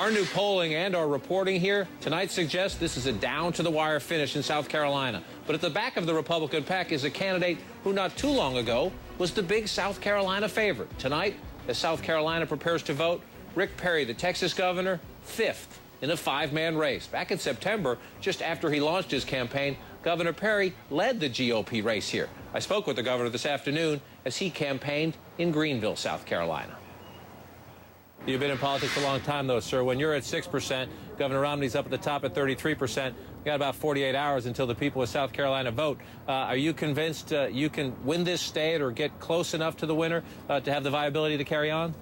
Our new polling and our reporting here tonight suggests this is a down-to-the-wire finish in South Carolina. But at the back of the Republican pack is a candidate who not too long ago was the big South Carolina favorite. Tonight, as South Carolina prepares to vote, Rick Perry, the Texas governor, fifth in a five-man race. Back in September, just after he launched his campaign, Governor Perry led the GOP race here. I spoke with the governor this afternoon as he campaigned in Greenville, South Carolina. You've been in politics a long time, though, sir. When you're at 6%, Governor Romney's up at the top at 33%. You got about 48 hours until the people of South Carolina vote. Are you convinced you can win this state or get close enough to the winner to have the viability to carry on?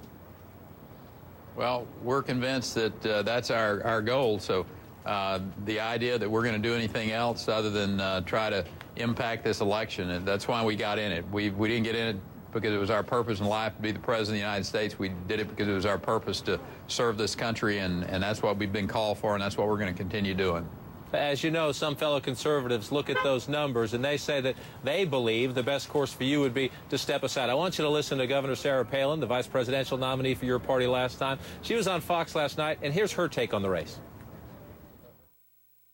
Well, we're convinced that that's our goal. So the idea that we're going to do anything else other than try to impact this election, and that's why we got in it. We didn't get in it because it was our purpose in life to be the President of the United States. We did it because it was our purpose to serve this country, and that's what we've been called for, and that's what we're going to continue doing. As you know, some fellow conservatives look at those numbers, and they say that they believe the best course for you would be to step aside. I want you to listen to Governor Sarah Palin, the vice presidential nominee for your party last time. She was on Fox last night, and here's her take on the race.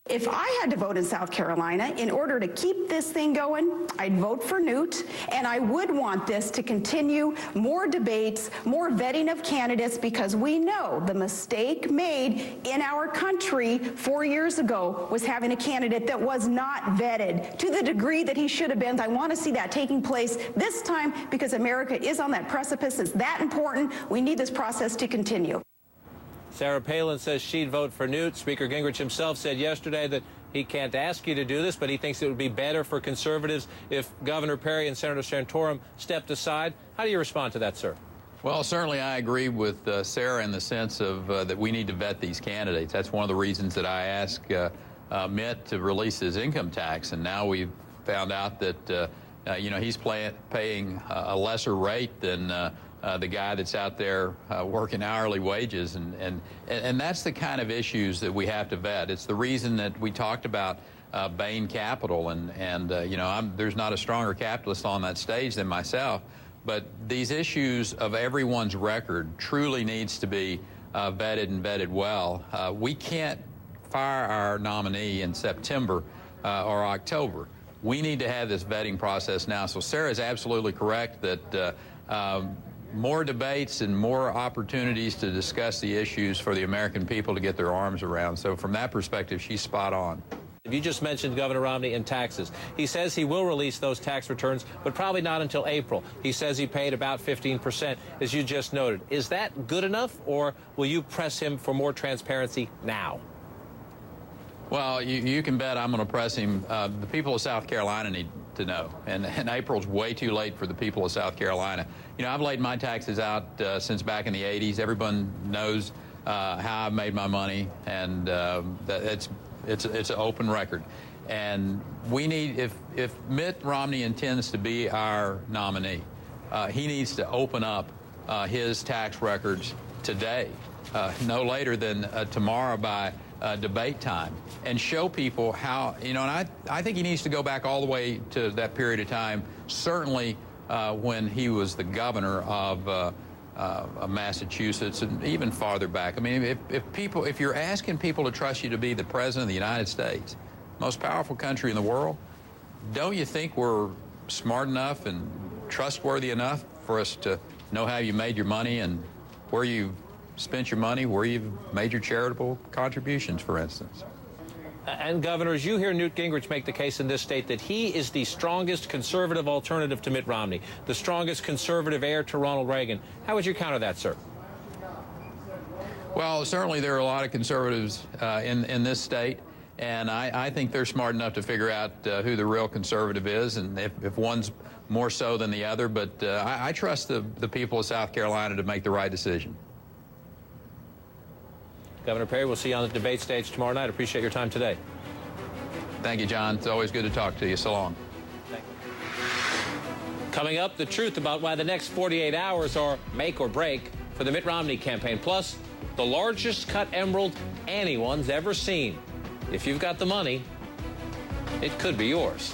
If I had to vote in South Carolina, in order to keep this thing going, I'd vote for Newt, and I would want this to continue, more debates, more vetting of candidates, because we know the mistake made in our country 4 years ago was having a candidate that was not vetted to the degree that he should have been. I want to see that taking place this time because America is on that precipice. It's that important. We need this process to continue. Sarah Palin says she'd vote for Newt. Speaker Gingrich himself said yesterday that he can't ask you to do this, but he thinks it would be better for conservatives if Governor Perry and Senator Santorum stepped aside. How do you respond to that, sir? Well, certainly I agree with Sarah in the sense of that we need to vet these candidates. That's one of the reasons that I asked Mitt to release his income tax, and now we've found out that you know, he's paying a lesser rate than the guy that's out there working hourly wages, and that's the kind of issues that we have to vet. It's the reason that we talked about Bain Capital, and you know, there's not a stronger capitalist on that stage than myself, but these issues of everyone's record truly needs to be vetted and vetted well. We can't fire our nominee in September or October. We need to have this vetting process now. So Sarah is absolutely correct that more debates and more opportunities to discuss the issues for the American people to get their arms around. So from that perspective, she's spot on. You just mentioned Governor Romney and taxes. He says he will release those tax returns, but probably not until April. He says he paid about 15%, as you just noted. Is that good enough, or will you press him for more transparency now? Well, you can bet I'm going to press him. The people of South Carolina need to know, and April's way too late for the people of South Carolina. You know, I've laid my taxes out since back in the 80s. Everyone knows how I've made my money, and it's an open record. And we need, if Mitt Romney intends to be our nominee, he needs to open up his tax records today, no later than tomorrow by debate time, and show people how, you know, and I think he needs to go back all the way to that period of time, certainly when he was the governor of Massachusetts, and even farther back. I mean, if you're asking people to trust you to be the President of the United States, most powerful country in the world, don't you think we're smart enough and trustworthy enough for us to know how you made your money and where you spent your money, where you've made your charitable contributions, for instance? And, governors, you hear Newt Gingrich make the case in this state that he is the strongest conservative alternative to Mitt Romney, the strongest conservative heir to Ronald Reagan. How would you counter that, sir? Well, certainly there are a lot of conservatives in this state, and I think they're smart enough to figure out who the real conservative is, and if one's more so than the other. But I trust the people of South Carolina to make the right decision. Governor Perry, we'll see you on the debate stage tomorrow night. Appreciate your time today. Thank you, John. It's always good to talk to you. So long. Thank you. Coming up, the truth about why the next 48 hours are make or break for the Mitt Romney campaign. Plus, the largest cut emerald anyone's ever seen. If you've got the money, it could be yours.